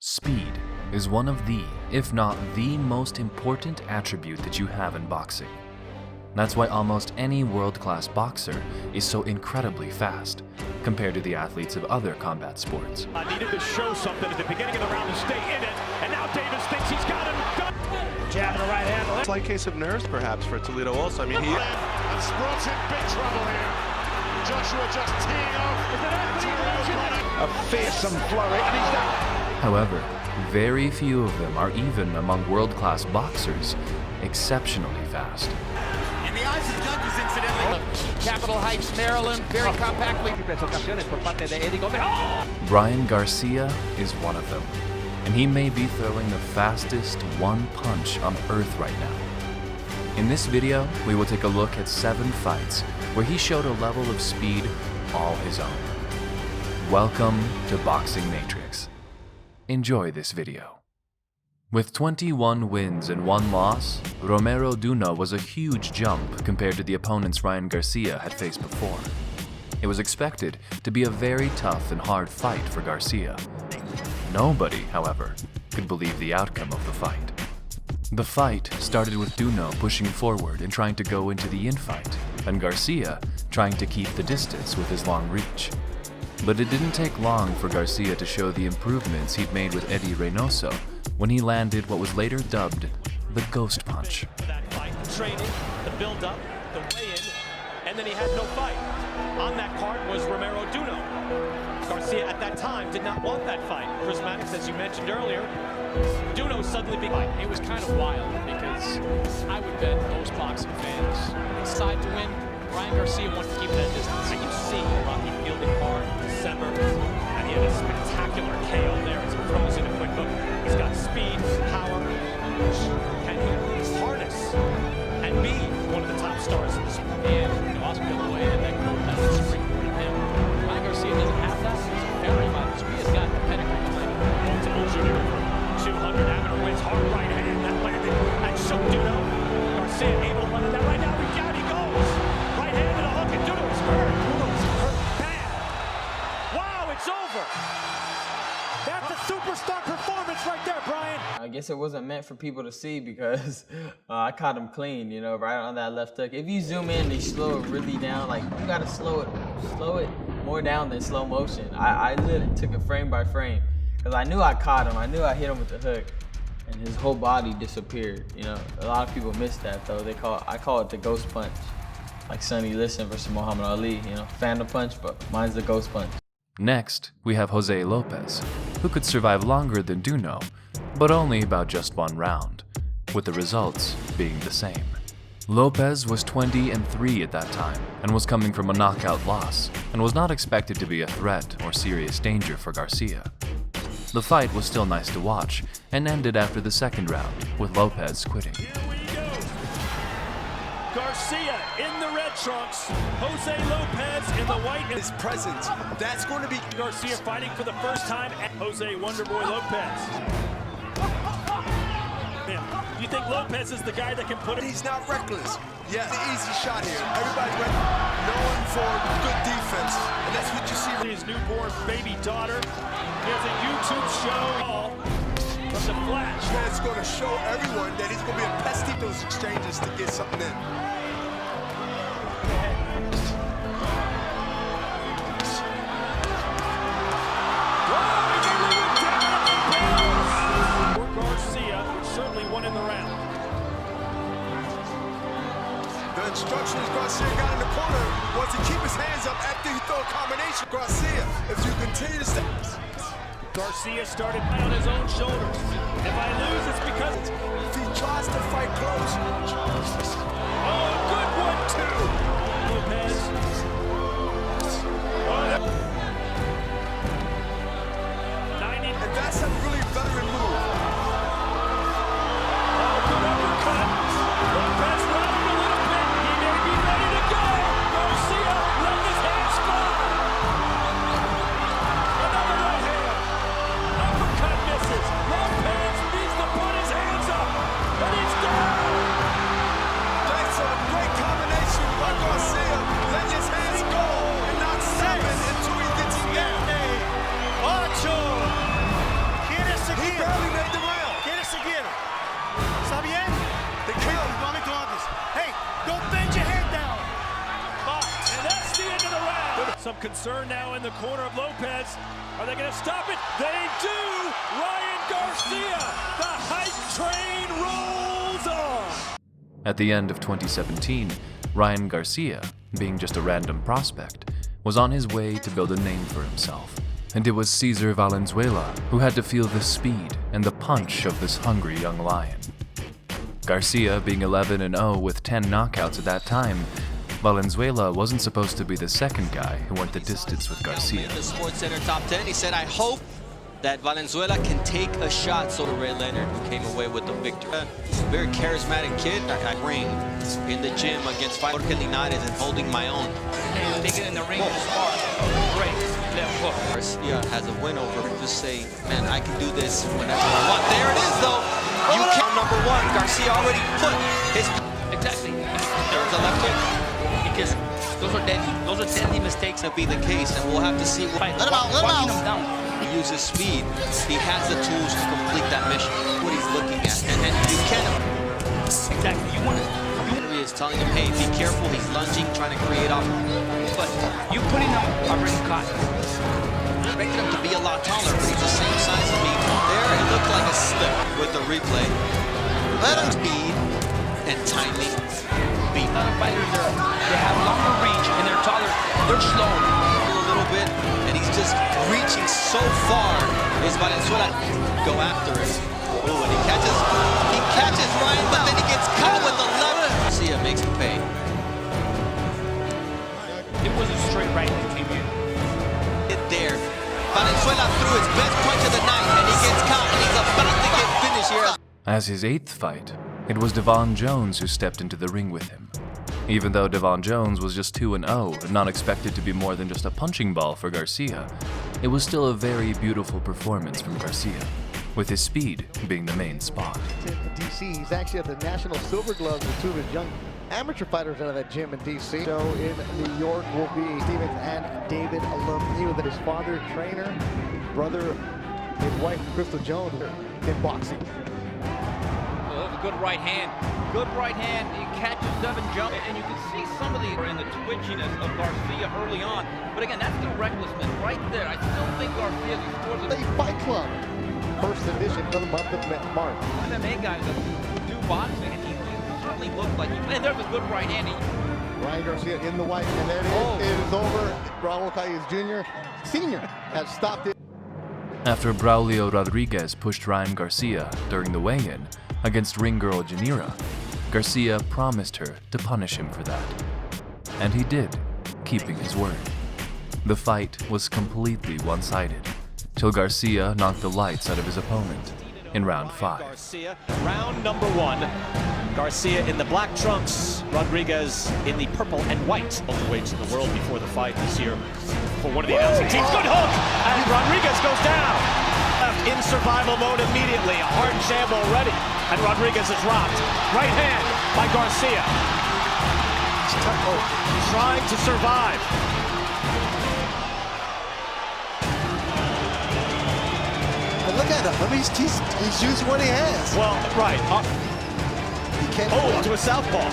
Speed is one of the, if not the most important attribute that you have in boxing. That's why almost any world-class boxer is so incredibly fast, compared to the athletes of other combat sports. I needed to show something at the beginning of the round to stay in it, and now Davis thinks he's got him. Jab in the right hand. Slight case of nerves, perhaps, for Toledo also. I mean, he... And Sprott's in big trouble here. Joshua just teeing off. A fearsome flurry, and he's down. However, very few of them are even among world-class boxers exceptionally fast. In the eyes of judges, incidentally. Capitol Heights, Maryland, very compactly. Ryan Garcia is one of them, and he may be throwing the fastest one punch on earth right now. In this video, we will take a look at 7 fights where he showed a level of speed all his own. Welcome to Boxing Matrix. Enjoy this video. With 21 wins and 1 loss, Romero Duno was a huge jump compared to the opponents Ryan Garcia had faced before. It was expected to be a very tough and hard fight for Garcia. Nobody, however, could believe the outcome of the fight. The fight started with Duno pushing forward and trying to go into the infight, and Garcia trying to keep the distance with his long reach. But it didn't take long for Garcia to show the improvements he'd made with Eddie Reynoso when he landed what was later dubbed the Ghost Punch. That fight, the training, the build-up, the weigh-in, and then he had no fight. On that card was Romero Duno. Garcia at that time did not want that fight. Prismatics, as you mentioned earlier, Duno suddenly beat. It was kind of wild because I would bet most boxing fans decide to win. Ryan Garcia wanted to keep that distance. And you see Rocky fielding hard in December, and he had a spectacular KO there as he throws in a quick hook. He's got speed, power. Can he harness and be one of the top stars in the sport? And also the way that goal that was springboarded him. Ryan Garcia doesn't have that. He's very violent. He's got the pedigree to play. Multiple junior from 200 amateur wins, hard right hand that landed and shook Duno. Garcia able to run it down right now. Down he goes. Right hand and a hook, and Duno's hurt. Duno's hurt bad. Wow, it's over. That's a superstar performance right there, Brian. I guess it wasn't meant for people to see because I caught him clean, you know, right on that left hook. If you zoom in, they slow it really down. Like, you gotta slow it more down than slow motion. I literally took it frame by frame because I knew I caught him. I knew I hit him with the hook, and his whole body disappeared. You know, a lot of people miss that though. I call it the ghost punch, like Sonny Liston versus Muhammad Ali. You know, Phantom punch, but mine's the ghost punch. Next, we have Jose Lopez, who could survive longer than Duno, but only about just 1 round, with the results being the same. Lopez was 20-3 at that time and was coming from a knockout loss and was not expected to be a threat or serious danger for Garcia. The fight was still nice to watch and ended after the 2nd round with Lopez quitting. Here we go. Garcia in the red trunks. Jose Lopez in the white. His presence, that's going to be... Garcia fighting for the first time. And Jose Wonderboy Lopez. Do you think Lopez is the guy that can put it? He's not reckless. Yeah, the easy shot here. Everybody's known for good defense, and that's what you see. His newborn baby daughter. He has a YouTube show from the flash. That's going to show everyone that he's going to be a pest in those exchanges to get something in. The instructions Garcia got in the corner was to keep his hands up after he throw a combination. Garcia, if you continue to step... Garcia started on his own shoulders. If I lose, it's because... If he tries to fight close... Oh, good one, too! Lopez. Oh, 90. And that's a really veteran move. Oh, good uppercut. Lopez running a little bit. He may be ready to go. Garcia letting his hands fly. Another right hand. Uppercut misses. Lopez needs to put his hands up. And he's down. That's a great combination by Garcia. Let his hands go and not stop it until he gets down. Ocho. Quieres Some concern now in the corner of Lopez. Are they going to stop it? They do! Ryan Garcia! The hype train rolls on! At the end of 2017, Ryan Garcia, being just a random prospect, was on his way to build a name for himself. And it was Cesar Valenzuela who had to feel the speed and the punch of this hungry young lion. Garcia being 11-0 with 10 knockouts at that time, Valenzuela wasn't supposed to be the second guy who went the distance with Garcia. The Sports Center top 10, he said, I hope that Valenzuela can take a shot. So Ray Leonard, who came away with the victory. Very charismatic kid. I ring in the gym against Jorge Linares and holding my own. Take it in the ring and spar. Great left hook. Garcia has a win over him. Just say, man, I can do this whenever I want. There it is, though. You count number one. Garcia already put his... Exactly. There's a left hook. Because those are deadly mistakes. To be the case, and we'll have to see. Let him out. He uses speed. He has the tools to complete that mission. What he's looking at, and you can't. Exactly. You want to. He is telling him, hey, be careful. He's lunging, trying to create off. But you putting him already caught. Expected him to be a lot taller, but he's the same size as me. There, it looked like a slip with the replay. Let him speed and timing. A lot of fighters they have longer range and they're taller. They're slow. A little bit, and he's just reaching so far. Is Valenzuela go after it? Oh, and he catches Ryan, but then he gets caught with the left. Garcia makes him pay. It wasn't straight right that came in. There, Valenzuela threw his best punch of the night, and he gets caught, and he's about to get finished here. As his 8th fight, it was Devon Jones who stepped into the ring with him. Even though Devon Jones was just 2-0 and not expected to be more than just a punching ball for Garcia, it was still a very beautiful performance from Garcia, with his speed being the main spot. In DC, he's actually at the National Silver Gloves with two of his young amateur fighters out of that gym in DC. So in New York will be Stevens and David Alum. With his father, trainer, brother, his wife, Crystal Jones, in boxing. Oh, good right hand. Good right hand. He catches Devon Jones, and you can see some of the twitchiness of Garcia early on. But again, that's the recklessness right there. I still think Garcia scores A Fight Club, first edition for the month of March. MMA guys that do boxing, and he certainly looked like he. And there's a good right hand. Ryan Garcia in the white, and there it is. Oh. It is over. Raul Calles Jr., Sr. has stopped it. After Braulio Rodriguez pushed Ryan Garcia during the weigh-in against ring girl Janira, Garcia promised her to punish him for that. And he did, keeping his word. The fight was completely one-sided, till Garcia knocked the lights out of his opponent in round 5. Garcia, round number 1. Garcia in the black trunks, Rodriguez in the purple and white. Weights in the world before the fight this year for one of the announcing teams. Good hook, and Rodriguez goes down. Left in survival mode immediately. A hard jab already, and Rodriguez is dropped. Right hand by Garcia. Trying to survive. But look at him. I mean, he's using what he has. Well, right. He can't to a southpaw.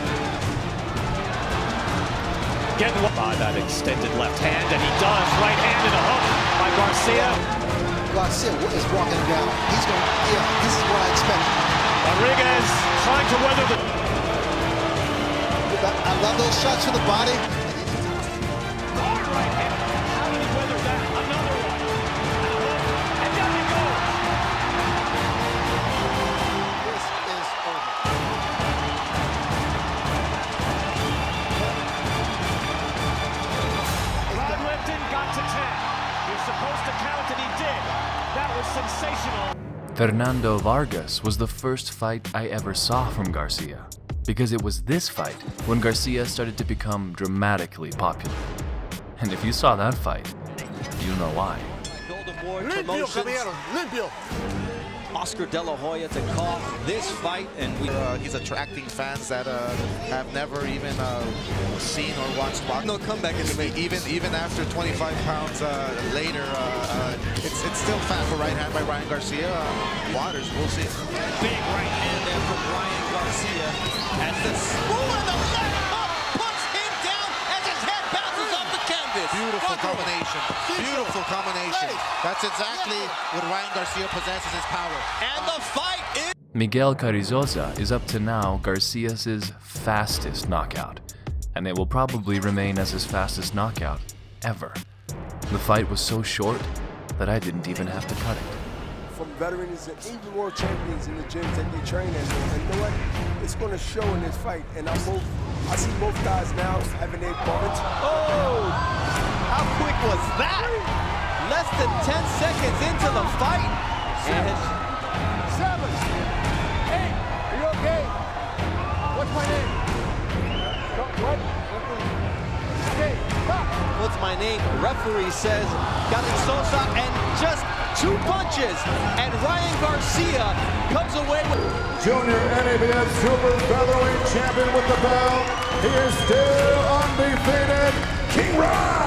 Getting by that extended left hand, and he does. Right hand and a hook by Garcia. Garcia is walking down. He's going, yeah, this is what I expect. Rodriguez trying to weather the... I love those shots to the body. Hard right hand. How did he weather that? Another one. And down he goes. This is over. Rod Lipton got to 10. You're supposed to count, and he did. That was sensational. Fernando Vargas was the first fight I ever saw from Garcia, because it was this fight when Garcia started to become dramatically popular. And if you saw that fight, you know why. Golden Boy Promotions. Oscar De La Hoya to call this fight, and he's attracting fans that have never even seen or watched boxing. no comeback in the making. Even after 25 pounds later, it's still fat for right hand by Ryan Garcia. Waters, we'll see. Big right hand there from Ryan Garcia. As the spool and the left hook puts him down as his head bounces off the canvas. Beautiful Beautiful combination. Beautiful combination. That's exactly what Ryan Garcia possesses, his power. And the fight is... Miguel Carrizosa is up to now Garcia's fastest knockout, and it will probably remain as his fastest knockout ever. The fight was so short that I didn't even have to cut it. From veterans and even more champions in the gyms that you train in. And you know what? It's going to show in this fight. And I see both guys now having their moments. Oh! How quick was that? Less than 10 seconds into the fight. And 7, 8, are you okay? What's my name? What? Okay, stop. What's my name? Referee says Carrizosa, and just 2 punches, and Ryan Garcia comes away with... Junior NABF Super Featherweight Champion with the belt. He is still undefeated. King Ryan